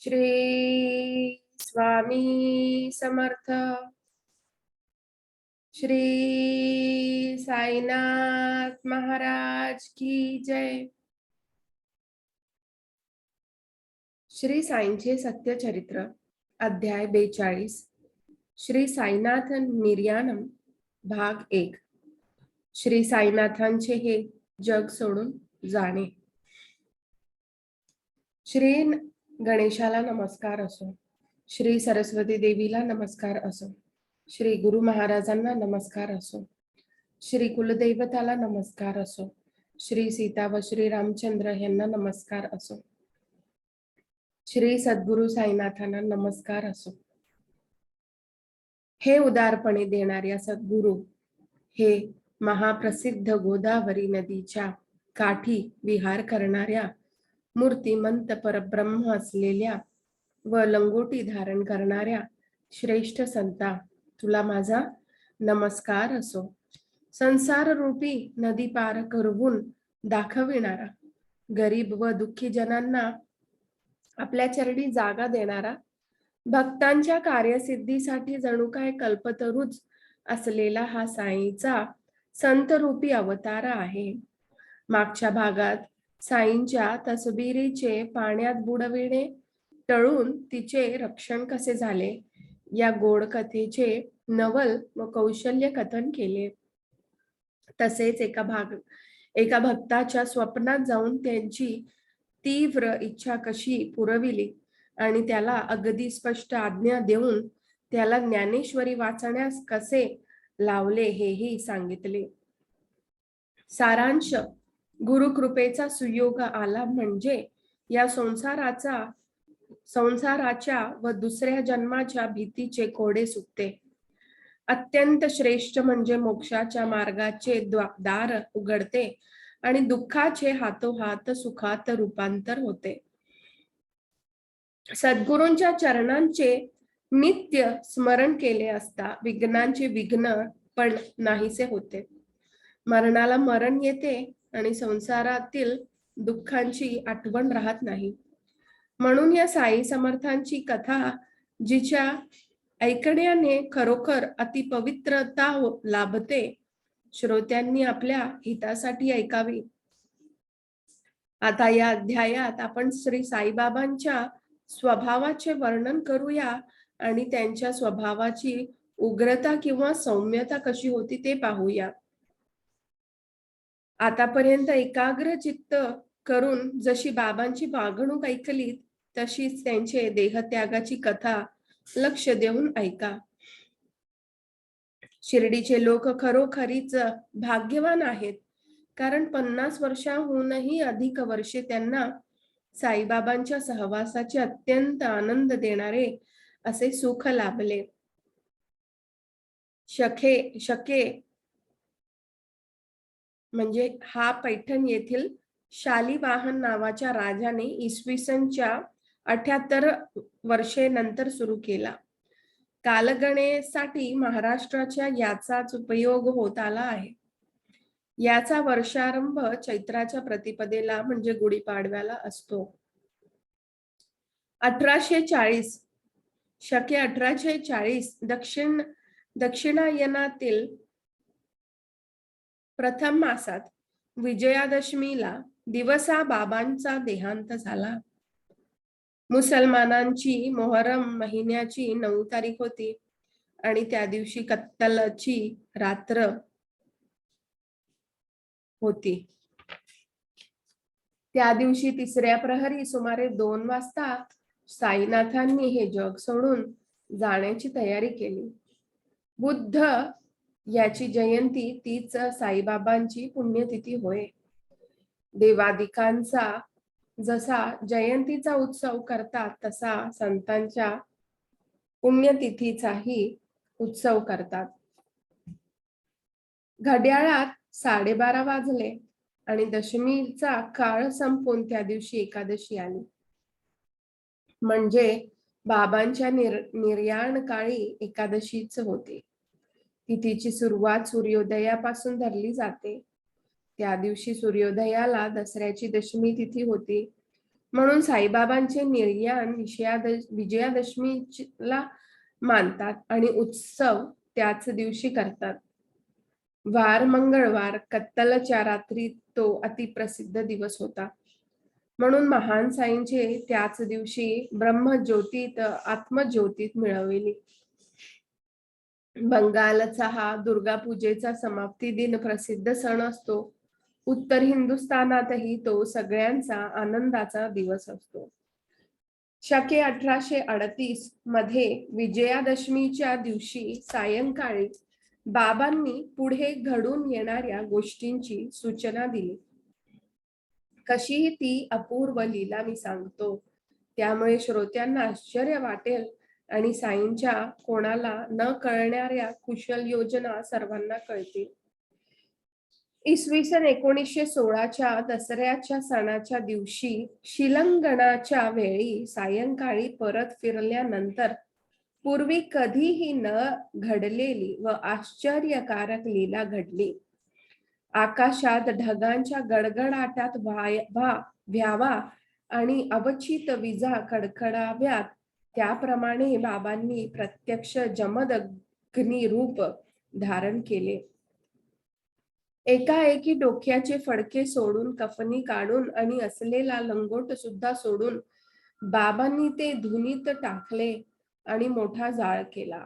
श्री स्वामी समर्थ. श्री साईनाथ महाराज की जय. श्री साईंचे सत्यचरित्र अध्याय 42 श्री साईनाथ निर्याणम भाग 1. श्री साईनाथांचे हे जग सोडून जाणे. श्री गणेशाला नमस्कार असो, श्री सरस्वती देवीला नमस्कार असो, श्री गुरु महाराजांना नमस्कार असो, श्री कुलदैवताला नमस्कार असो, श्री सीता व श्री रामचंद्र यांना नमस्कार असो, श्री सद्गुरु साईनाथांना नमस्कार असो. हे उदारपणे देणाऱ्या सद्गुरु, हे महाप्रसिद्ध गोदावरी नदीच्या काठी विहार करणाऱ्या मूर्तिमंत परब्रह्म असलेल्या व लंगोटी धारण करणाऱ्या श्रेष्ठ संता, तुला माझा नमस्कार असो. संसार रूपी नदी पार करवून दाखविणारा, गरीब व दुःखी जनांना आपल्या चरणी जागा देणारा, भक्तांच्या कार्यसिद्धीसाठी जणू काय कल्पतरूच असलेला हा साईंचा संत रूपी अवतार आहे. मागच्या भागात साईंच्या तसबिरीचे पाण्यात बुडविणे टळून तिचे रक्षण कसे झाले या गोड कथेचे नवल व कौशल्य कथन केले. तसेच एका भक्ताच्या स्वप्नात जाऊन त्यांची तीव्र इच्छा कशी पुरविली आणि त्याला अगदी स्पष्ट आज्ञा देऊन त्याला ज्ञानेश्वरी वाचण्यास कसे लावले हेही सांगितले. सारांश: गुरुकृपेचा सुयोग आला म्हणजे या संसाराच्या व दुसऱ्या जन्माच्या भीतीचे कोडे सुटते. अत्यंत श्रेष्ठ म्हणजे मोक्षाच्या मार्गाचे दार उघडते आणि दुःखाचे हातोहात सुखात रूपांतर होते. सद्गुरूंच्या चरणांचे नित्य स्मरण केले असता विघ्नांचे विघ्न पण नाहीसे होते. मरणाला मरण येते आणि संसारातील दुःखांची आठवण राहत नाही. म्हणून या साई समर्थांची कथा जिच्या ऐकण्याने खरोखर अतिपवित्रता लाभते, श्रोत्यांनी आपल्या हितासाठी ऐकावी. आता या अध्यायात आपण श्री साईबाबांच्या स्वभावाचे वर्णन करूया आणि त्यांच्या स्वभावाची उग्रता किंवा सौम्यता कशी होती ते पाहूया. आतापर्यंत एकाग्र चित्त करून जशी बाबांची वागणूक ऐकली तशीच त्यांचे देहत्यागाची कथा लक्ष देऊन ऐका. शिर्डीचे लोक खरोखरीच भाग्यवान आहेत, कारण 50 वर्षांहूनही अधिक वर्षे त्यांना साईबाबांच्या सहवासाचे अत्यंत आनंद देणारे असे सुख लाभले. शके म्हणजे हा पैठण येथील शालिवाहन नावाच्या राजाने इसवी सनच्या 78 वर्षे नंतर सुरू केला. कालगणनेसाठी महाराष्ट्राच्या याचाच उपयोग होत आला आहे. याचा वर्षारंभ चैत्राच्या प्रतिपदेला म्हणजे गुढीपाडव्याला असतो. 1840 शके 1840 दक्षिणायनातील प्रथम मासात विजयादशमीला दिवसा बाबांचा देहांत झाला. मुसलमानांची मोहरम महिन्याची 9 तारीख होती आणि त्या दिवशी कत्तलची रात्र होती. त्या दिवशी तिसऱ्या प्रहरी सुमारे 2 वाजता साईनाथांनी हे जग सोडून जाण्याची तयारी केली. बुद्ध याची जयंती तीच साईबाबांची पुण्यतिथी होय. देवादिकांचा जसा जयंतीचा उत्सव करतात तसा संतांच्या पुण्यतिथीचाही उत्सव करतात. घड्याळात 12:30 वाजले आणि दशमीचा काळ संपून त्या दिवशी एकादशी आली. म्हणजे बाबांच्या निर्याण काळी एकादशीच होते. तिथीची सुरुवात सूर्योदयापासून धरली जाते. त्या दिवशी सूर्योदयाला दसऱ्याची दशमी तिथी होती. म्हणून साईबाबांचे निर्याण विजयादशमीला मानतात आणि उत्सव त्याच दिवशी करतात. वार मंगळवार कत्तलच्या रात्री तो अतिप्रसिद्ध दिवस होता. म्हणून महान साईंचे त्याच दिवशी ब्रह्मज्योतीत आत्मज्योतीत मिळवली. बंगालचा हा दुर्गा पूजेचा समाप्ती दिन प्रसिद्ध सण असतो. उत्तर हिंदुस्थानातही तो सगळ्यांचा आनंदाचा दिवस असतो. शके 1838 मध्ये विजयादशमीच्या दिवशी सायंकाळी बाबांनी पुढे घडून येणाऱ्या गोष्टींची सूचना दिली. कशीही ती अपूर्व लीला मी सांगतो, त्यामुळे श्रोत्यांना आश्चर्य वाटेल आणि साईंच्या कोणाला न कळणाऱ्या कुशल योजना सर्वांना कळतील. इसवी सन 1916च्या दसऱ्याच्या सणाच्या दिवशी शिलंगणाच्या वेळी सायंकाळी परत फिरल्यानंतर पूर्वी कधीही न घडलेली व आश्चर्यकारक लीला घडली. आकाशात ढगांच्या गडगडाटात व्यावा आणि अवचित विजा कडकडाव्यात, त्याप्रमाणे बाबांनी प्रत्यक्ष जमदग्नी रूप धारण केले. एकाएकी डोक्याचे फडके सोडून, कफनी काढून आणि असलेला लंगोट सुद्धा सोडून बाबांनी ते धुनीत टाकले आणि मोठा जाळ केला.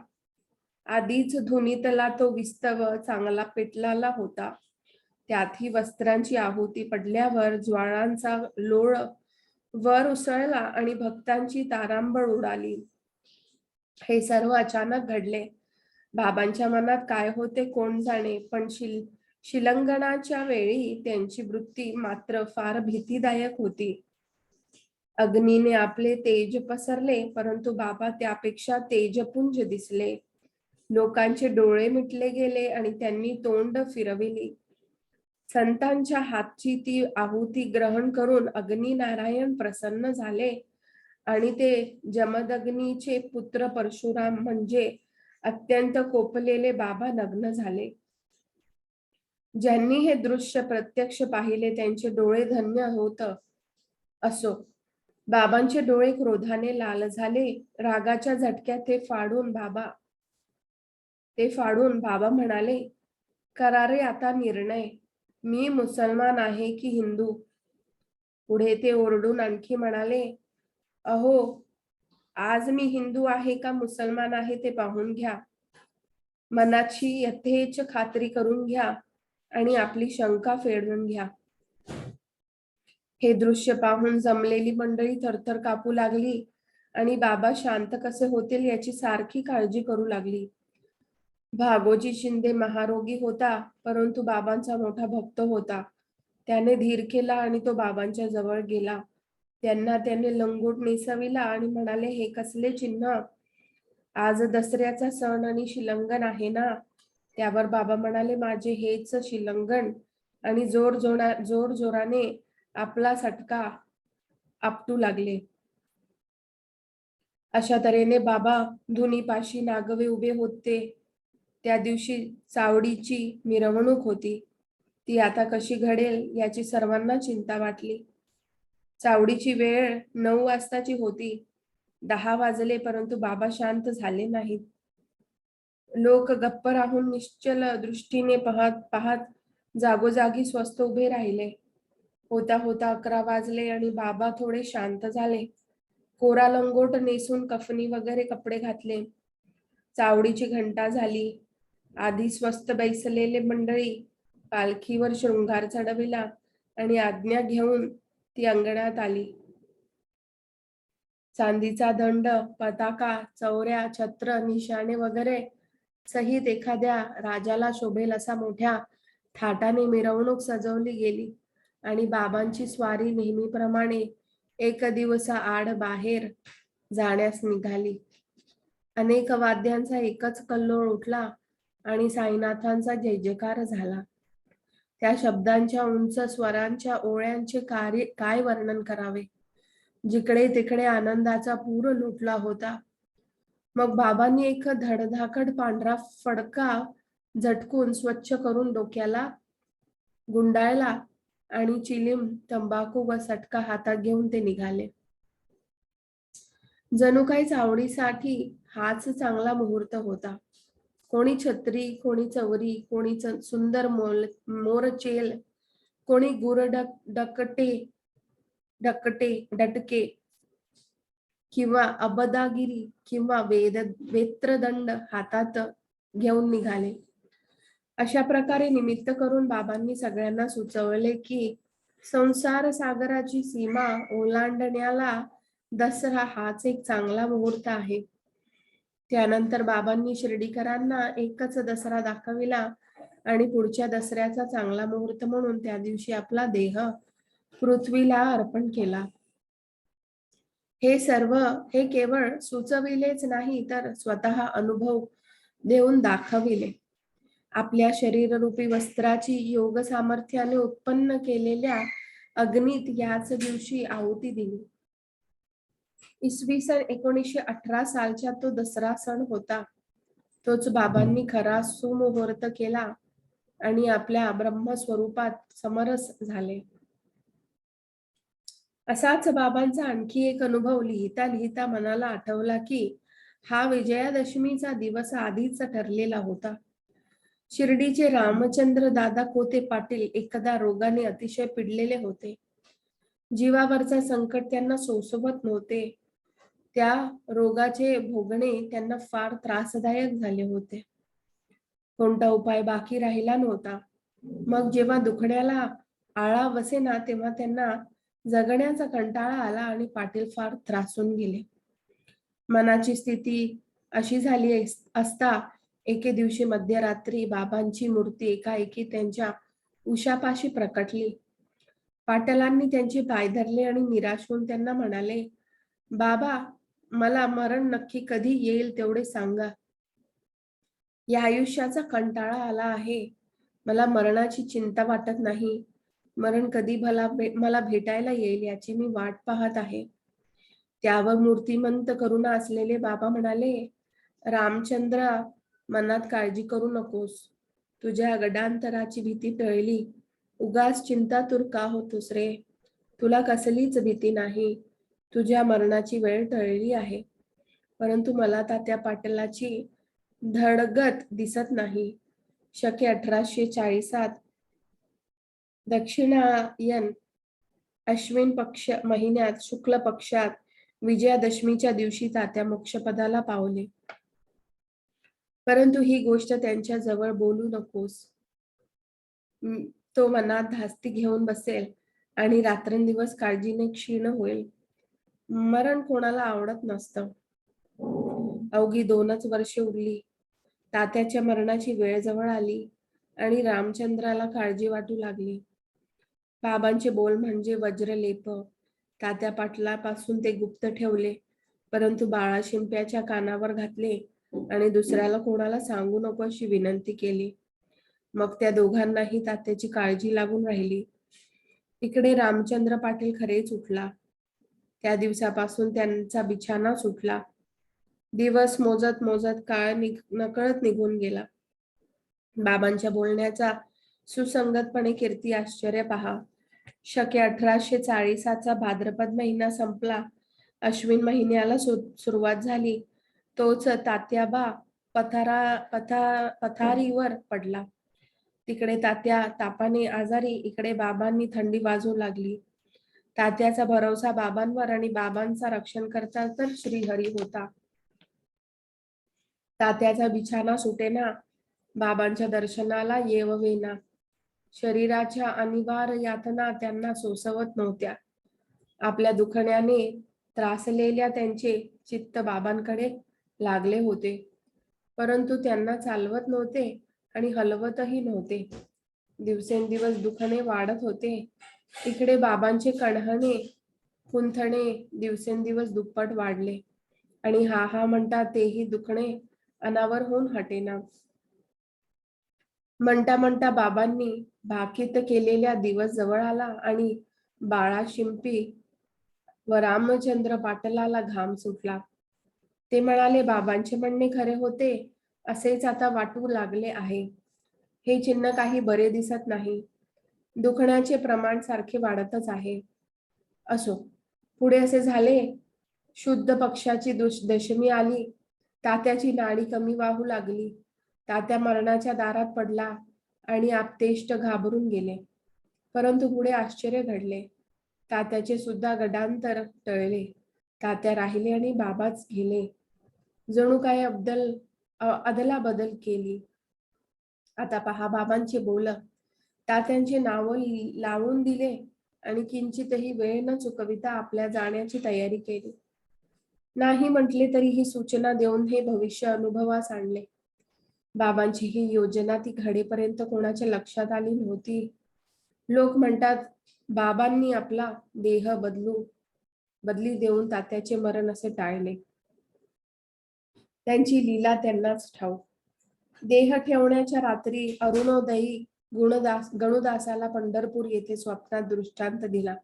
आधीच धुनीतला तो विस्तव चांगला पेटलेला होता. त्यातही वस्त्रांची आहुती पडल्यावर ज्वाळांचा लोळ वर उसळला आणि भक्तांची तारांबळ उडाली. हे सर्व अचानक घडले. बाबांच्या मनात काय होते कोण जाणे, पण शिलंगणाच्या वेळी त्यांची वृत्ती मात्र फार भीतीदायक होती. अग्नीने आपले तेज पसरले, परंतु बाबा त्यापेक्षा तेजपुंज दिसले. लोकांचे डोळे मिटले गेले आणि त्यांनी तोंड फिरविली. संतांच्या हातची ती आहुती ग्रहण करून अग्निनारायण प्रसन्न झाले आणि ते जमदग्नीचे पुत्र परशुराम म्हणजे अत्यंत कोपलेले बाबा नग्न झाले. ज्यांनी हे दृश्य प्रत्यक्ष पाहिले त्यांचे डोळे धन्य होत असो. बाबांचे डोळे क्रोधाने लाल झाले. रागाच्या झटक्यात ते फाडून बाबा म्हणाले, करा रे आता निर्णय, मी मुसलमान आहे की हिंदू. पुढे ते ओरडून आणखी म्हणाले, अहो, आज मी हिंदू आहे का मुसलमान आहे ते पाहून घ्या. मनाची यथेच खात्री करून घ्या आणि आपली शंका फेडून घ्या. हे दृश्य पाहून जमलेली मंडळी थरथर कापू लागली आणि बाबा शांत कसे होतील याची सारखी काळजी करू लागली. भागोजी शिंदे महारोगी होता, परंतु बाबांचा मोठा भक्त होता. त्याने धीर केला आणि तो बाबांच्या जवळ गेला. त्यांना त्याने लंगोट नेसविला आणि म्हणाले, हे कसले चिन्ह? आज दसऱ्याचा सण आणि शिलंगण आहे ना? त्यावर बाबा म्हणाले, माझे हेच शिलंगण, आणि जोर जोराने आपला सटका आपटू लागले. अशा तऱ्हेने बाबा धुनीपाशी नागवे उभे होते. त्या दिवशी चावडीची मिरवणूक होती. ती आता कशी घडेल याची सर्वांना चिंता वाटली. चावडीची वेळ 9 वाजताची होती. 10 वाजले परंतु बाबा शांत झाले नाहीत. लोक गप्प राहून निश्चल दृष्टीने पाहत जागोजागी स्वस्थ उभे राहिले. होता 11 वाजले आणि बाबा थोडे शांत झाले. कोरा लंगोट नेसून कफनी वगैरे कपडे घातले. चावडीची घंटा झाली. आधी स्वस्थ बैसलेले मंडळी पालखीवर शृंगार चढविला आणि आज्ञा घेऊन ती अंगणात आली. चांदीचा दंड, पताका, चौऱ्या, छत्र, निशाणे वगैरे सहित एखाद्या राजाला शोभेल असा मोठ्या थाटाने मिरवणूक सजवली गेली आणि बाबांची स्वारी नेहमीप्रमाणे एक दिवसा आड बाहेर जाण्यास निघाली. अनेक वाद्यांचा एकच कल्लोळ उठला आणि साईनाथांचा जय जयकार झाला. त्या शब्दांच्या उंच स्वरांच्या ओळ्यांचे काय वर्णन करावे. जिकडे तिकडे आनंदाचा पूर लुटला होता. मग बाबांनी एक धडधाकट पांढरा फडका झटकून स्वच्छ करून डोक्याला गुंडाळला आणि चिलीम, तंबाखू व सटका हातात घेऊन ते निघाले. जणू काही चावडीसाठी हाच चांगला मुहूर्त होता. कोणी छत्री, कोणी चवरी, कोणी सुंदर मोरचेल, कोणी डटके किंवा अबदागिरी किंवा वेत्रदंड हातात घेऊन निघाले. अशा प्रकारे निमित्त करून बाबांनी सगळ्यांना सुचवले की संसार सागराची सीमा ओलांडण्याला दसरा हाच एक चांगला मुहूर्त आहे. त्यानंतर बाबांनी शिर्डीकरांना एकच दसरा दाखविला आणि पुढच्या दसऱ्याचा चांगला मुहूर्त म्हणून त्या दिवशी आपला देह पृथ्वीला अर्पण केला. हे केवळ सुचविलेच नाही तर स्वतः अनुभव देऊन दाखविले. आपल्या शरीररूपी वस्त्राची योग सामर्थ्याने उत्पन्न केलेल्या अग्नीत याच दिवशी आहुती दिली. इसवी सन 1918 सालचा तो दसरा सण होता. तोच बाबांनी खरा सुमुहूर्त केला आणि आपल्या ब्रह्मस्वरूपात समरस झाले. असाच बाबांचा आणखी एक अनुभव लिहिता लिहिता मनाला आठवला की हा विजयादशमीचा दिवस आधीच ठरलेला होता. शिर्डीचे रामचंद्र दादा कोते पाटील एकदा रोगाने अतिशय पिडलेले होते. जीवावरचा संकट त्यांना सोसवत नव्हते. त्या रोगाचे भोगणे त्यांना फार त्रासदायक झाले होते. कोणता उपाय बाकी राहिला नव्हता. मग जेव्हा दुखण्याला आळा बसेना तेव्हा त्यांना जगण्याचा कंटाळा आला आणि पाटील फार त्रासून गेले. मनाची स्थिती अशी झाली असता एके दिवशी मध्यरात्री बाबांची मूर्ती एकाएकी त्यांच्या उशापाशी प्रकटली. पाटलांनी त्यांचे पाय धरले आणि निराश होऊन त्यांना म्हणाले, बाबा, मला मरण नक्की कधी येईल तेवढे सांगा. या आयुष्याचा कंटाळा आला आहे. मला मरणाची चिंता वाटत नाही. मरण कधी मला भेटायला येईल याची मी वाट पाहत आहे. त्यावर मूर्तिमंत करुणा असलेले बाबा म्हणाले, रामचंद्र, मनात काळजी करू नकोस. तुझ्या गडांतराची भीती टळली. उगाच चिंतातूर का होतोस रे? तुला कसलीच भीती नाही. तुझ्या मरणाची वेळ टळली आहे. परंतु मला तात्या पाटलाची धडगत दिसत नाही. शके 1840 दक्षिणायन अश्विन पक्ष महिन्यात शुक्ल पक्षात विजयादशमीच्या दिवशी तात्या मोक्षपदाला पावले. परंतु ही गोष्ट त्यांच्या जवळ बोलू नकोस. तो मनात धास्ती घेऊन बसेल आणि रात्रंदिवस काळजीने क्षीण होईल. मरण कोणाला आवडत नसतं. अवघी 2च वर्षे उरली. तात्याच्या मरणाची वेळ जवळ आली आणि रामचंद्राला काळजी वाटू लागली. बाबांचे बोल म्हणजे वज्रलेप. तात्या पाटलापासून ते गुप्त ठेवले, परंतु बाळा शिंप्याच्या कानावर घातले आणि दुसऱ्याला कोणाला सांगू नको अशी विनंती केली. मग त्या दोघांनाही तात्याची काळजी लागून राहिली. इकडे रामचंद्र पाटील खरेच उठला. त्या दिवसापासून त्यांचा बिछाना सुटला. दिवस मोजत मोजत काळ नकळत निघून गेला. बाबांच्या बोलण्याचा सुसंगतपणे कीर्ती आश्चर्य पहा. शके 1840 भाद्रपद महिना संपला. अश्विन महिन्याला सुरुवात झाली. तोच तात्याबा पथारीवर पडला. तिकडे तात्या तापाने आजारी, इकडे बाबांनी थंडी वाजू लागली. तात्याचा भरोसा बाबांवर आणि बाबांचा रक्षण करता तर श्रीहरी होता. तात्याचा बिछाना सुटेना, बाबांच्या दर्शनाला येववेना. शरीराच्या अनिवार्य यातना त्यांना सोसवत नव्हत्या. आपल्या दुखण्याने त्रासलेल्या त्यांचे चित्त बाबांकडे लागले होते, परंतु त्यांना चालवत नव्हते आणि हलवतही नव्हते. दिवसेंदिवस दुखणे वाढत होते. इकडे बाबांचे कणहणे कुंथणे दिवसेंदिवस दुप्पट वाढले आणि हा हा म्हणता तेही दुखणे अनावर होऊन हटेना. म्हणता म्हणता बाबांनी भाकीत केलेला दिवस जवळ आला आणि बाळा शिंपी व रामचंद्र पाटलाला घाम सुटला. ते म्हणाले, बाबांचे म्हणणे खरे होते असेच आता वाटू लागले आहे. हे चिन्ह काही बरे दिसत नाही. दुखण्याचे प्रमाण सारखे वाढतच आहे. असो, पुढे असे झाले. शुद्ध पक्षाची दशमी आली. तात्याची नाडी कमी वाहू लागली. तात्या मरणाच्या दारात पडला आणि आप्तेष्ट घाबरून गेले. परंतु पुढे आश्चर्य घडले. तात्याचे सुद्धा गडांतर टळले. तात्या राहिले आणि बाबाच गेले. जणू काय अदला बदल केली. आता पहा बाबांचे बोल. तात्यांचे नाव लावून दिले आणि किंचितही वेळ न चुकविता आपल्या जाण्याची तयारी केली. नाही म्हटले तरी ही सूचना देऊन हे भविष्य अनुभवास आणले. बाबांची ही योजना ती घडेपर्यंत कोणाच्या लक्षात आली नव्हती. लोक म्हणतात बाबांनी आपला देह बदली देऊन तात्याचे मरण असे टाळले. त्यांची लीला त्यांनाच ठाऊक. देह ठेवण्याच्या रात्री अरुणोदयी गणुदासाला पंढरपूर येथे स्वप्नात दृष्टांत दिला.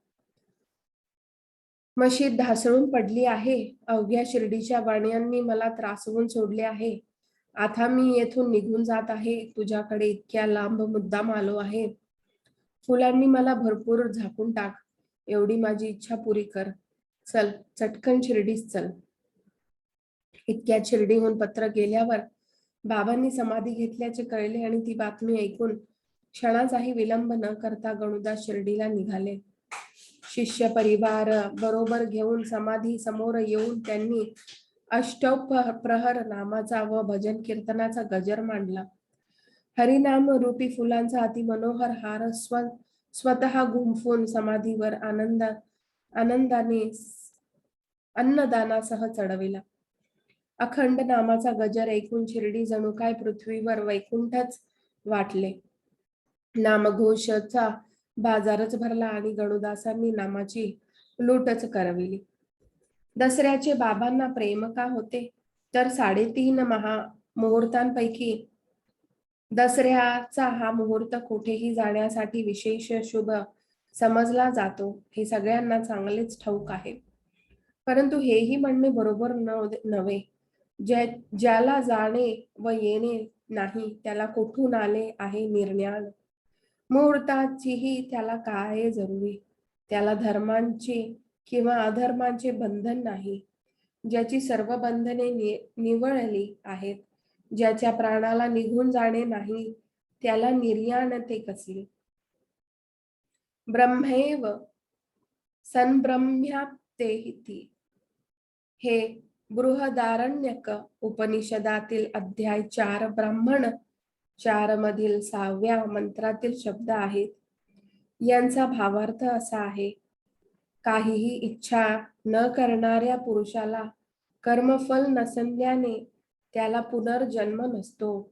मशीद ढासळून पडली आहे. अवघ्या शिर्डीच्या वाण्यांनी मला त्रासवून सोडले आहे. आता मी येथून निघून जात आहे. तुझ्याकडे इतक्या लांब मुद्दाम आलो आहे. फुलांनी मला भरपूर झाकून टाक. एवढी माझी इच्छा पुरी कर. चल, चटकन शिर्डीस चल. इतक्यात शिर्डीहून पत्र गेल्यावर बाबांनी समाधी घेतल्याचे कळले आणि ती बातमी ऐकून क्षणाचाही विलंब न करता गणुदास शिर्डीला निघाले. शिष्य परिवार बरोबर घेऊन समाधी समोर येऊन त्यांनी अष्टप्रहर नामाचा व भजन कीर्तनाचा गजर मांडला. हरिनाम रूपी फुलांचा अतिमनोहर हार स्वतः गुंफून समाधीवर आनंदाने अन्नदानासह चढविला. अखंड नामाचा गजर ऐकून शिर्डी जणू काय पृथ्वीवर वैकुंठच वाटले. नामघोषाचा बाजारच भरला आणि गणुदासांनी नामाची लूटच करविली. दसऱ्याचे बाबांना प्रेम का होते तर 3.5 मुहूर्तांपैकी दसऱ्याचा हा मुहूर्त कुठेही जाण्यासाठी विशेष शुभ समजला जातो हे सगळ्यांना चांगलेच ठाऊक आहे. परंतु हेही म्हणणे बरोबर नव्हे. ज्याला जाणे व येणे नाही त्याला कुठून आले आहे निर्ज्ञान. मुहूर्ताचीही त्याला काय जरुरी. त्याला धर्मांचे किंवा अधर्मांचे बंधन नाही. ज्याची सर्व बंधने निवळली आहेत, ज्याच्या प्राणाला निघून जाणे नाही त्याला निर्याणते कसली. ब्रह्मैव संब्रह्म्याप्तेति हे बृहदारण्यक उपनिषदातील अध्याय 4 ब्राह्मण 4 मधील 6व्या मंत्रातील शब्द आहेत. यांचा भावार्थ असा आहे. काहीही इच्छा न करणाऱ्या पुरुषाला कर्मफल नसल्याने त्याला पुनर्जन्म नसतो.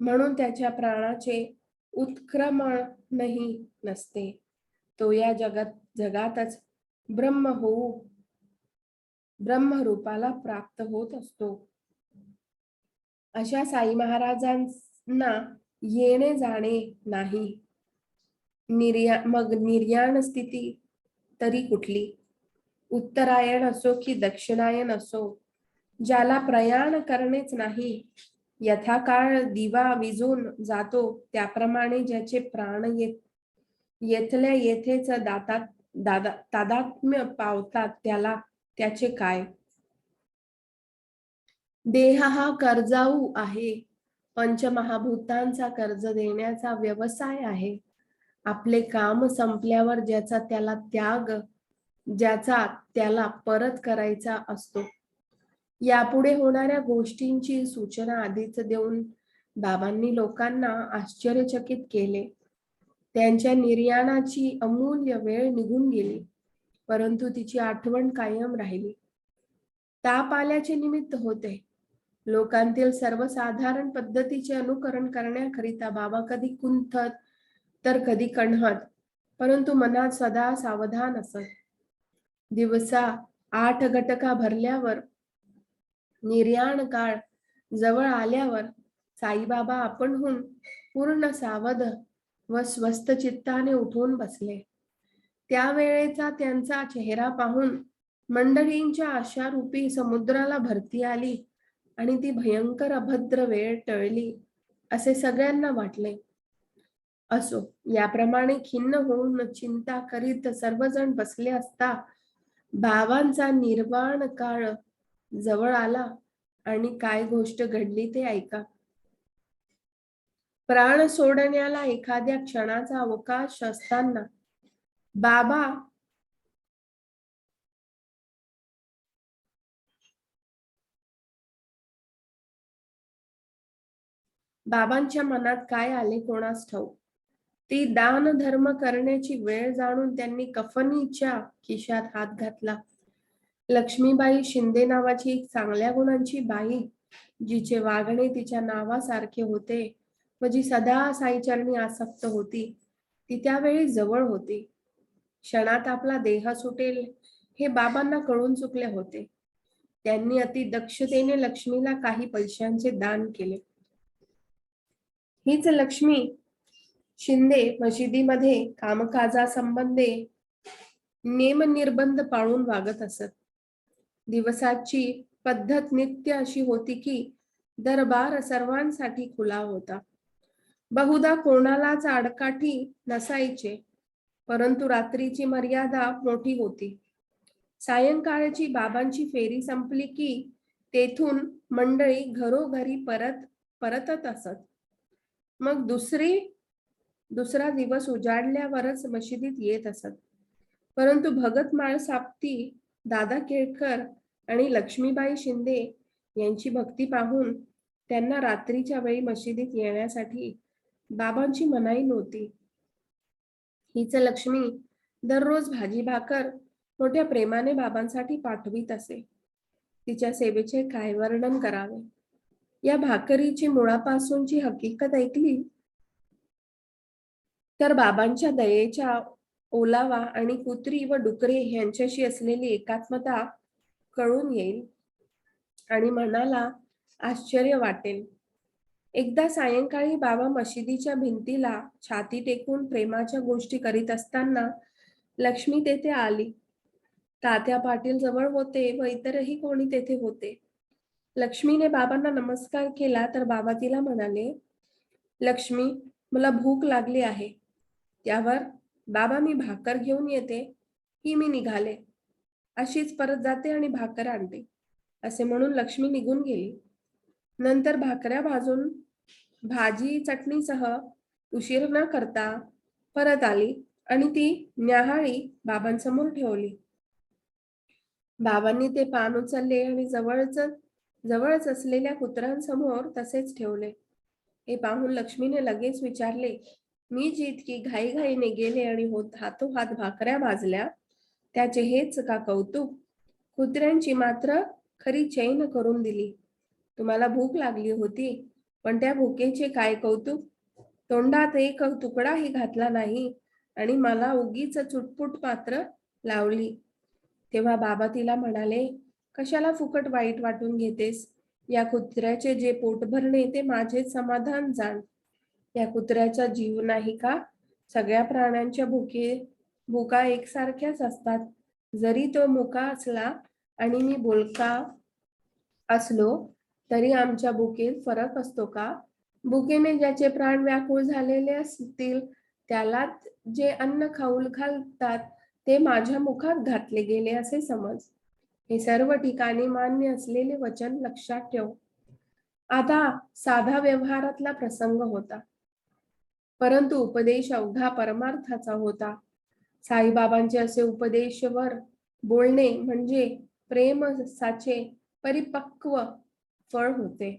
म्हणून त्याच्या प्राणाचे उत्क्रमणही नसते. तो या जगातच ब्रह्मरूपाला प्राप्त होत असतो. अशा साई महाराजांना येणे जाणे नाही. मग निर्याण स्थिती तरी कुठली. उत्तरायण असो की दक्षिणायन असो, ज्याला प्रयाण करणेच नाही, यथाकाळ दिवा विझून जातो त्याप्रमाणे ज्याचे प्राण येथल्या येथेच तादात्म्य पावतात त्याला त्याचे काय. देह हा कर्जाऊ आहे. पंचमहाभूतांचा कर्ज देण्याचा व्यवसाय आहे. आपले काम संपल्यावर ज्याचा त्याला परत करायचा असतो. यापुढे होणाऱ्या गोष्टींची सूचना आधीच देऊन बाबांनी लोकांना आश्चर्यचकित केले. त्यांच्या निर्याणाची अमूल्य वेळ निघून गेली, परंतु तिची आठवण कायम राहिली. ताप आल्याचे निमित्त होते. लोकांतील सर्वसाधारण पद्धतीचे अनुकरण करण्याकरिता बाबा कधी कुंठत तर कधी कण्हत, परंतु मनात सदा सावधान असत. दिवसा 8 गटका भरल्यावर निर्याण काळ जवळ आल्यावर साईबाबा आपणहून पूर्ण सावध व स्वस्थ चित्ताने उठून बसले. त्यावेळेचा त्यांचा चेहरा पाहून मंडळींच्या आशारूपी समुद्राला भरती आली आणि ती भयंकर अभद्र वेळ टळली असे सगळ्यांना वाटले. असो. याप्रमाणे खिन्न होऊन चिंता करीत सर्वजण बसले असता बाबांचा निर्वाण काळ जवळ आला आणि काय गोष्ट घडली ते ऐका. प्राण सोडण्याला एखाद्या क्षणाचा अवकाश असताना बाबा बाबांच्या मनात काय आले कोणास ठाऊक. ती दान धर्म करण्याची वेळ जाणून त्यांनी कफनीच्या खिशात हात घातला. लक्ष्मीबाई शिंदे नावाची एक चांगल्या गुणांची बाई, जिचे वागणे तिच्या नावासारखे होते व जी सदा साईचरणी आसक्त होती, ती त्यावेळी जवळ होती. क्षणात आपला देह सुटेल हे बाबांना कळून चुकले होते. त्यांनी अति दक्षतेने लक्ष्मीला काही पैशांचे दान केले. हीच लक्ष्मी शिंदे मशिदीमध्ये कामकाजासंबंधी नेमनिर्बंध पाळून वागत असत. दिवसाची पद्धत नित्य अशी होती की दरबार सर्वांसाठी खुला होता. बहुधा कोणालाच आडकाठी नसायचे, परंतु रात्रीची मर्यादा मोठी होती. सायंकाळची बाबांची फेरी संपली की तेथून मंडळी घरोघरी परतत असत. मग दुसरा दिवस उजाडल्यावरच मशिदीत येत असत. परंतु भगत माळसाप्ती, दादा केळकर आणि लक्ष्मीबाई शिंदे यांची भक्ती पाहून त्यांना रात्रीच्या वेळी मशिदीत येण्यासाठी बाबांची मनाई नव्हती. हीच लक्ष्मी दररोज भाजी भाकर मोठ्या प्रेमाने बाबांसाठी पाठवीत असे. तिच्या सेवेचे काय वर्णन करावे. या भाकरीची मुळापासूनची हकीकत ऐकली तर बाबांच्या दयेच्या ओलावा आणि कुत्री व डुकरे यांच्याशी असलेली एकात्मता कळून येईल आणि मनाला आश्चर्य वाटेल. एकदा सायंकाळी बाबा मशिदीच्या भिंतीला छाती टेकून प्रेमाच्या गोष्टी करीत असताना लक्ष्मी तेथे आली. तात्या पाटील जवळ होते व इतरही कोणी तेथे होते. लक्ष्मीने बाबांना नमस्कार केला तर बाबा तिला म्हणाले, लक्ष्मी, मला भूक लागली आहे. त्यावर, बाबा, मी भाकर घेऊन येते. ही मी निघाले. अशीच परत जाते आणि भाकर आणते, असे म्हणून लक्ष्मी निघून गेली. नंतर भाकऱ्या भाजून भाजी चटणीसह उशीर न करता परत आली आणि ती न्याहाळी बाबांसमोर ठेवली. बाबांनी ते पान उचलले आणि जवळच असलेल्या कुत्र्यांसमोर तसेच ठेवले. हे पाहून लक्ष्मीने लगेच विचारले, मी जी इतकी घाईघाईने गेले आणि हातोहात भाकऱ्या भाजल्या, त्याचे हेच का कौतुक? कुत्र्यांची मात्र खरी चैन करून दिली. तुम्हाला भूक लागली होती, पण त्या भुकेचे काय कौतुक? तोंडात एक तुकडाही घातला नाही आणि मला उगीच चुटपुट मात्र लावली. तेव्हा बाबा तिला म्हणाले, कशाला फुकट वाईट वाटून घेतेस? या कुत्र्याचे जे पोट भरणे ते माझे समाधान जाण. या कुत्र्याचा जीव नाही का? सगळ्या प्राण्यांच्या भुका एकसारख्याच असतात. जरी तो मुका असला आणि मी बोलका असलो तरी आमच्या भुकेत फरक असतो का? भुकेने ज्याचे प्राण व्याकुळ झालेले असतील त्याला जे अन्न खाऊ घालतात ते माझ्या मुखात घातले गेले असे समज. हे सर्व ठिकाणी मान्य असलेले वचन लक्षात ठेव. आता साधा व्यवहारातला प्रसंग होता, परंतु उपदेश अवघा परमार्थाचा होता. साईबाबांचे असे उपदेशवर बोलणे म्हणजे प्रेम साचे परिपक्व फळ होते.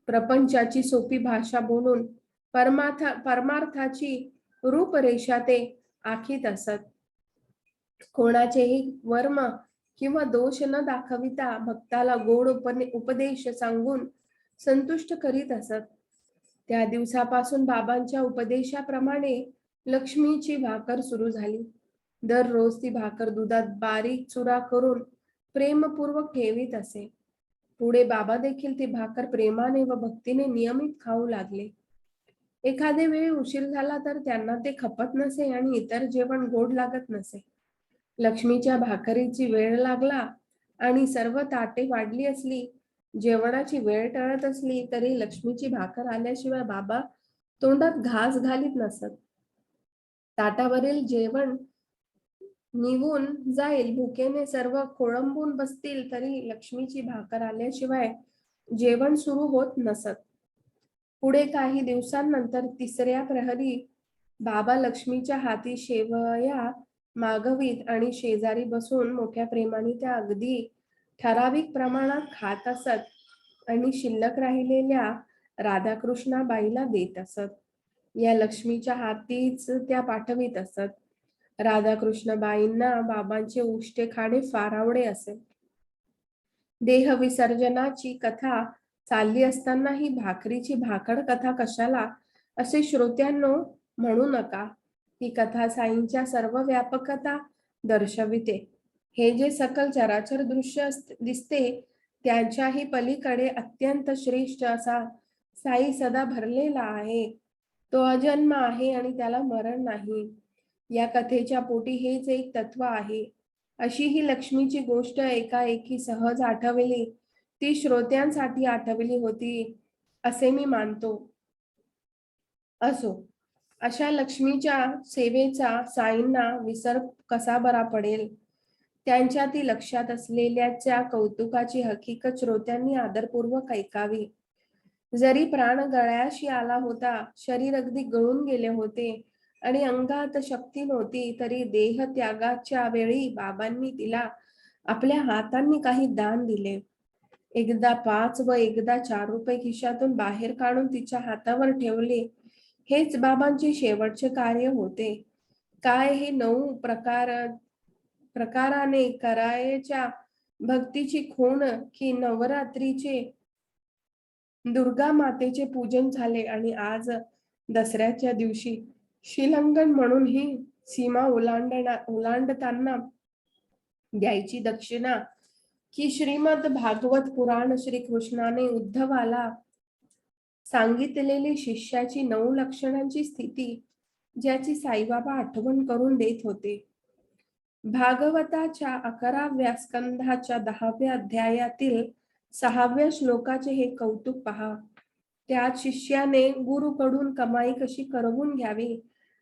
प्रपंचाची सोपी भाषा बोलून परमार्थाची रूपरेषा ते आखीत असत. कोणाचेही वर्म किंवा दोष न दाखविता भक्ताला गोड उपदेश सांगून संतुष्ट करीत असत. त्या दिवसापासून बाबांच्या उपदेशाप्रमाणे लक्ष्मीची भाकर सुरू झाली. दररोज ती भाकर दुधात बारीक चुरा करून प्रेमपूर्वक ठेवीत असे. पुढे बाबा देखील ती भाकर प्रेमाने व भक्तीने नियमित खाऊ लागले. एखादे वेळी उशीर झाला तर त्यांना ते खपत नसे आणि इतर जेवण गोड लागत नसे. लक्ष्मीच्या भाकरीची वेळ लागला आणि सर्व ताटे वाढली असली, जेवणाची वेळ टळत असली तरी लक्ष्मीची भाकर आल्याशिवाय बाबा तोंडात घास घालीत नसत. ताटावरील जेवण निघून जाईल, भुकेने सर्व खोळंबून बसतील, तरी लक्ष्मीची भाकर आल्याशिवाय जेवण सुरू होत नसत. पुढे काही दिवसांनंतर तिसऱ्या प्रहरी बाबा लक्ष्मीच्या हाती शेवया मागवीत आणि शेजारी बसून मोठ्या प्रेमाने त्या अगदी ठराविक प्रमाणात खात असत आणि शिल्लक राहिलेल्या राधाकृष्णाबाईला देत असत. या लक्ष्मीच्या हातीच त्या पाठवीत असत. राधाकृष्णबाईंना बाबांचे उष्टे खाणे फार आवडे असे. देह विसर्जनाची कथा चालली असताना ही भाकरीची भाकड कथा कशाला, असे श्रोत्यांनो म्हणू नका. ही कथा साईंच्या सर्व व्यापकता दर्शविते. हे जे सकल चराचर दृश्य दिसते त्यांच्याही पलीकडे अत्यंत श्रेष्ठ असा साई सदा भरलेला आहे. तो अजन्म आहे आणि त्याला मरण नाही. या कथेच्या पोटी हेच एक तत्व आहे. अशी ही लक्ष्मीची गोष्ट एकाएकी सहज आठवली, ती श्रोत्यांसाठी आठवली होती असे मी मानतो. असो, अशा लक्ष्मीच्या सेवेचा साईंना विसर कसा बरा पडेल. त्यांच्या ती लक्षात असलेल्याच्या कौतुकाची हकीकत श्रोत्यांनी आदरपूर्वक ऐकावी. जरी प्राण गळ्याशी आला होता, शरीर अगदी गळून गेले होते आणि अंगात शक्ती नव्हती, तरी देह त्यागाच्या वेळी बाबांनी तिला आपल्या हातांनी काही दान दिले. एकदा 5 व एकदा 4 रुपये खिशातून बाहेर काढून तिच्या हातावर ठेवले. हेच बाबांचे शेवटचे कार्य होते. काय हे 9 प्रकाराने करायच्या भक्तीची खूण, की नवरात्रीचे दुर्गा मातेचे पूजन झाले आणि आज दसऱ्याच्या दिवशी शिलंगण म्हणून ही सीमा ओलांडताना द्यायची दक्षिणा, की श्रीमद भागवत पुराण श्रीकृष्णाने उद्धवाला सांगितलेली शिष्याची 9 लक्षणांची स्थिती, ज्याची साईबाबा आठवण करून देत होते. भागवताच्या 11व्या स्कंधाच्या 10व्या अध्यायातील 6व्या श्लोकाचे हे कौतुक पहा. त्यात शिष्याने गुरुकडून कमाई कशी करवून घ्यावी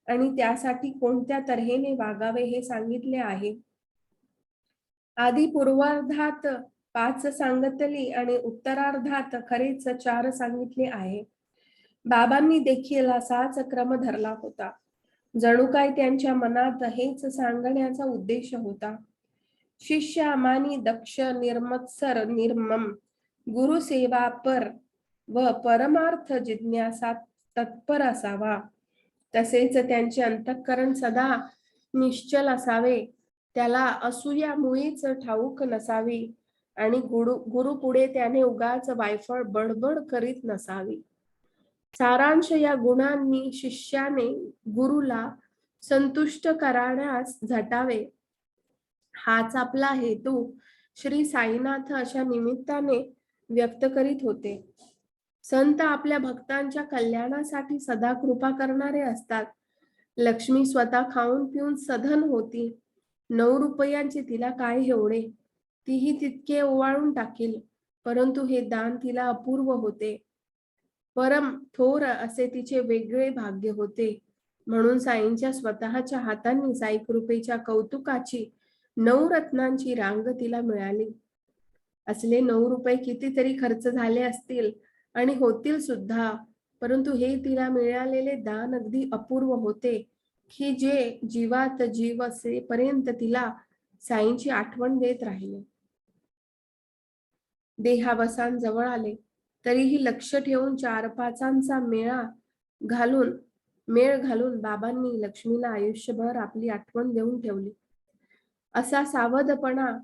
आणि त्यासाठी कोणत्या तऱ्हेने वागावे हे सांगितले आहे. आधी पूर्वार्धात 5 सांगितली आणि उत्तरार्धात खरेच 4 सांगितले आहे. बाबांनी देखील असाच क्रम धरला होता. जणू काय त्यांच्या मनात हेच सांगण्याचा उद्देश होता. शिष्य अमानी दक्ष निर्मत्सर निर्मम, गुरुसेवापर व परमार्थ जिज्ञासा तत्पर असावा. तसेच त्यांचे अंतःकरण सदा निश्चल असावे. त्याला असूया मुळीच ठाऊक नसावी आणि गुरु पुढे त्याने उगाच वायफळ बडबड करीत नसावी. सारांश या गुणांनी शिष्याने गुरुला संतुष्ट करण्यास झटावे, हाच आपला हेतू श्री साईनाथ अशा निमित्ताने व्यक्त करीत होते. संत आपल्या भक्तांच्या कल्याणासाठी सदा कृपा करणारे असतात. लक्ष्मी स्वतः खाऊन पिऊन सधन होती. 9 रुपयांचे तिला काय एवढे, तीही तितके ओवाळून टाकील, परंतु हे दान तिला अपूर्व होते. परम थोर असे तिचे वेगळे भाग्य होते. म्हणून साईंच्या स्वतःच्या हातांनी साई कृपेच्या कौतुकाची 9 रत्नांची रांग तिला मिळाली. असले 9 रुपये कितीतरी खर्च झाले असतील आणि होतील सुद्धा, परंतु हे तिला मिळालेले दान अगदी अपूर्व होते, की जे जीवात जीव असेपर्यंत तिला साईंची आठवण देत राहिले. देहावसान जवळ आले तरीही लक्ष ठेवून 4-5 मेळ घालून बाबांनी लक्ष्मीला आयुष्यभर आपली आठवण देऊन ठेवली. असा सावधपणा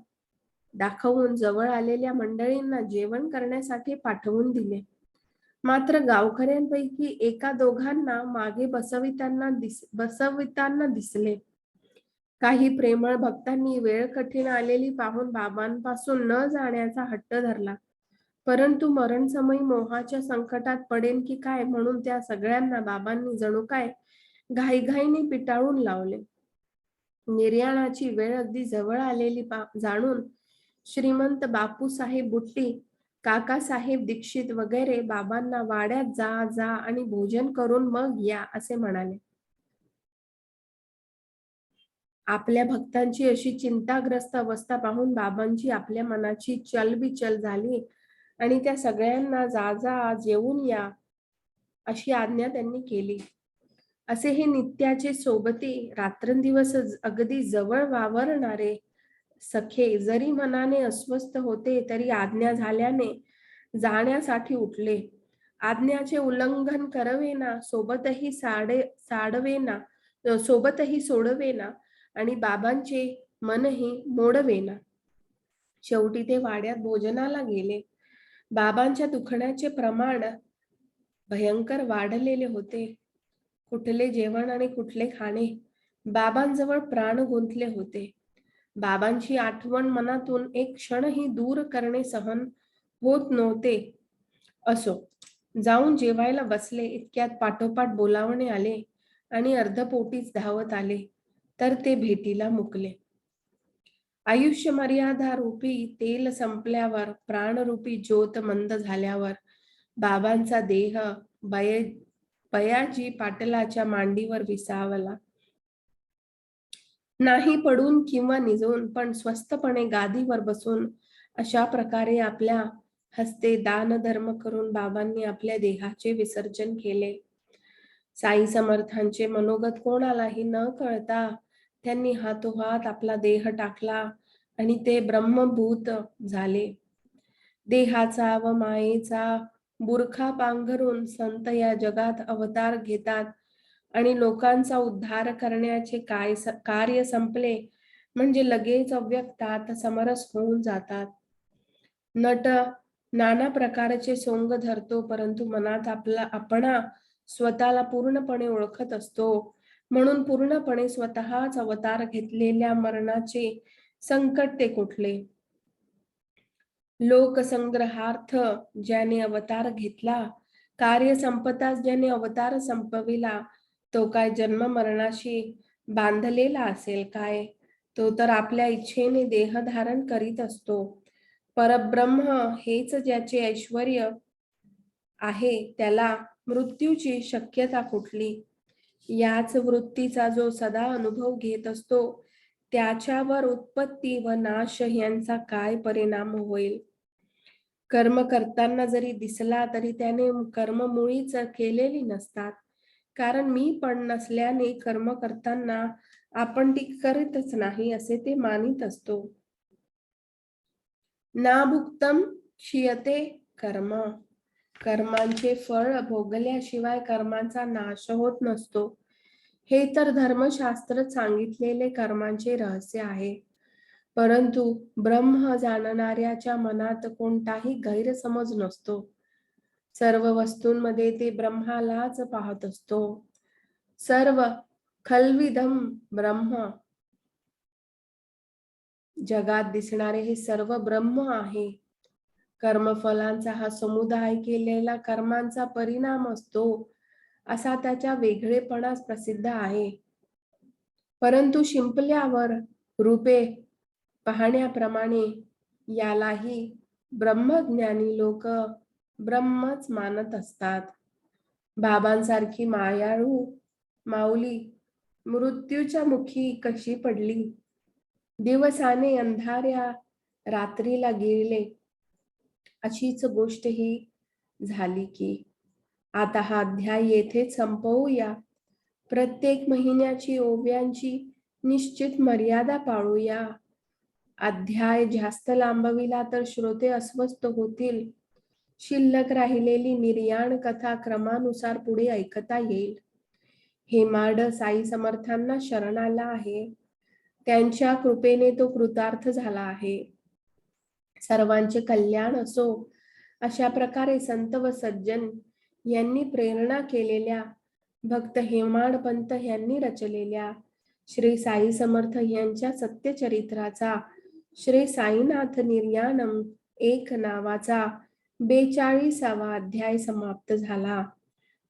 दाखवून जवळ आलेल्या मंडळींना जेवण करण्यासाठी पाठवून दिले. मात्र गावकऱ्यांपैकी 1-2 मागे बसविताना दिसले. काही प्रेमळ भक्तांनी वेळ कठीण आलेली पाहून बाबांपासून न जाण्याचा हट्ट धरला, परंतु मरणसमयी मोहाच्या संकटात पडेल की काय म्हणून त्या सगळ्यांना बाबांनी जणू काय घाईघाईने पिटाळून लावले. निर्याणाची वेळ अगदी जवळ आलेली जाणून श्रीमंत बापूसाहेब बुट्टी, काकासाहेब दीक्षित वगैरे बाबांना वाड्यात जा आणि भोजन करून मग या असे म्हणाले. आपल्या भक्तांची अशी चिंताग्रस्त अवस्था पाहून बाबांची आपल्या मनाची चलबिचल झाली आणि त्या सगळ्यांना जा जा जेवून या अशी आज्ञा त्यांनी केली. असे हे नित्याचे सोबती रात्रंदिवस अगदी जवळ वावरणारे सखे जरी मनाने अस्वस्थ होते तरी आज्ञा झाल्याने जाण्यासाठी उठले. आज्ञाचे उल्लंघन करवेना, सोबतही सोडवेना आणि बाबांचे मनही मोडवेना. शेवटी ते वाड्यात भोजनाला गेले. बाबांच्या दुखण्याचे प्रमाण भयंकर वाढलेले होते. कुठले जेवण आणि कुठले खाणे बाबांजवळ प्राण गुंतले होते. बाबांची आठवण मनातून एक क्षणही दूर करणे सहन होत नव्हते. असो, जाऊन जेवायला बसले इतक्यात पाठोपाठ बोलावणे आले आणि अर्धपोटीच धावत आले तर ते भेटीला मुकले. आयुष्य मर्यादा रूपी तेल संपल्यावर, प्राणरूपी ज्योत मंद झाल्यावर बाबांचा देह बयाजी पाटलाच्या मांडीवर विसावला. नाही पडून किंवा निजून पण स्वस्थपणे गादीवर बसून अशा प्रकारे आपल्या हस्ते दान धर्म करून बाबांनी आपल्या देहाचे विसर्जन केले. साई समर्थांचे मनोगत कोणालाही न कळता त्यांनी हातोहात आपला देह टाकला आणि ते ब्रह्मभूत झाले. देहाचा व मायेचा बुरखा पांघरून संत या जगात अवतार घेतात आणि लोकांचा उद्धार करण्याचे कार्य संपले म्हणजे लगेच अव्यक्तात समरस होऊन जातात. नट नाना प्रकारचे सोंग धरतो परंतु मनात आपणा स्वतःला पूर्णपणे ओळखत असतो. म्हणून पूर्णपणे स्वतःच अवतार घेतलेल्या मरणाचे संकट ते कुठले. लोकसंग्रहार्थ ज्याने अवतार घेतला, कार्य संपताच ज्याने अवतार संपविला, तो काय जन्म मरणाशी बांधलेला असेल काय? तो तर आपल्या इच्छेने देह धारण करीत असतो. परब्रह्म हेच ज्याचे ऐश्वर्य आहे त्याला मृत्यूची शक्यता कुठली? याच वृत्तीचा जो सदा अनुभव घेत असतो त्याच्यावर उत्पत्ती व नाश यांचा काय परिणाम होईल? कर्म करताना जरी दिसला तरी त्याने कर्म मुळीच केलेली नसतात. कारण मी पण नसल्याने कर्म करताना आपण ती करीतच नाही असे ते मानित असतो. ना भुक्तम क्षीयते कर्म. कर्मांचे फळ भोगल्याशिवाय कर्मांचा नाश होत नसतो. हे तर धर्मशास्त्र सांगितलेले कर्मांचे रहस्य आहे. परंतु ब्रह्म जाणणाऱ्याच्या मनात कोणताही गैरसमज नसतो. सर्व वस्तूंमध्ये ते ब्रह्मालाच पाहत असतो. सर्व खल्विदम ब्रह्म. जगात दिसणारे हे सर्व ब्रह्म आहे. कर्मफलांचा हा समुदाय केलेला कर्मांचा परिणाम असतो असा त्याच्या वेगळेपणास प्रसिद्ध आहे. परंतु शिंपल्यावर रूपे पाहण्याप्रमाणे यालाही ब्रह्मज्ञानी लोक ब्रह्मच मानत असतात. बाबांसारखी मायाळू माऊली मृत्यूच्या मुखी कशी पडली, दिवसाने अंधाऱ्या रात्रीला गेले, अशीच गोष्ट ही झाली की. आता हा अध्याय येथेच संपवूया. प्रत्येक महिन्याची ओव्यांची निश्चित मर्यादा पाळूया. अध्याय जास्त लांबविला तर श्रोते अस्वस्थ होतील. शिल्लक राहिलेली निर्याण कथा क्रमानुसार पुढे ऐकता येईल. हेमाड साई समर्थांना शरण आला आहे. त्यांच्या कृपेने तो कृतार्थ झाला आहे. सर्वांचे कल्याण असो अशा प्रकारे संत व सज्जन यांनी प्रेरणा केलेल्या भक्त हेमाड पंत यांनी रचलेल्या श्री साई समर्थ यांच्या सत्यचरित्राचा श्री साईनाथ निर्याणम एक नावाचा 42वा अध्याय समाप्त झाला.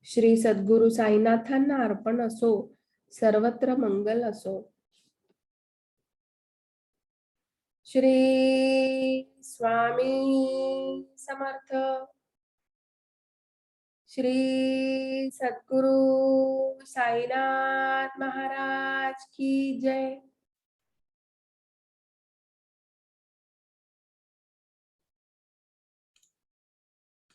श्री सद्गुरु साईनाथांना अर्पण असो. सर्वत्र मंगल असो. श्री स्वामी समर्थ. श्री सद्गुरु साईनाथ महाराज की जय.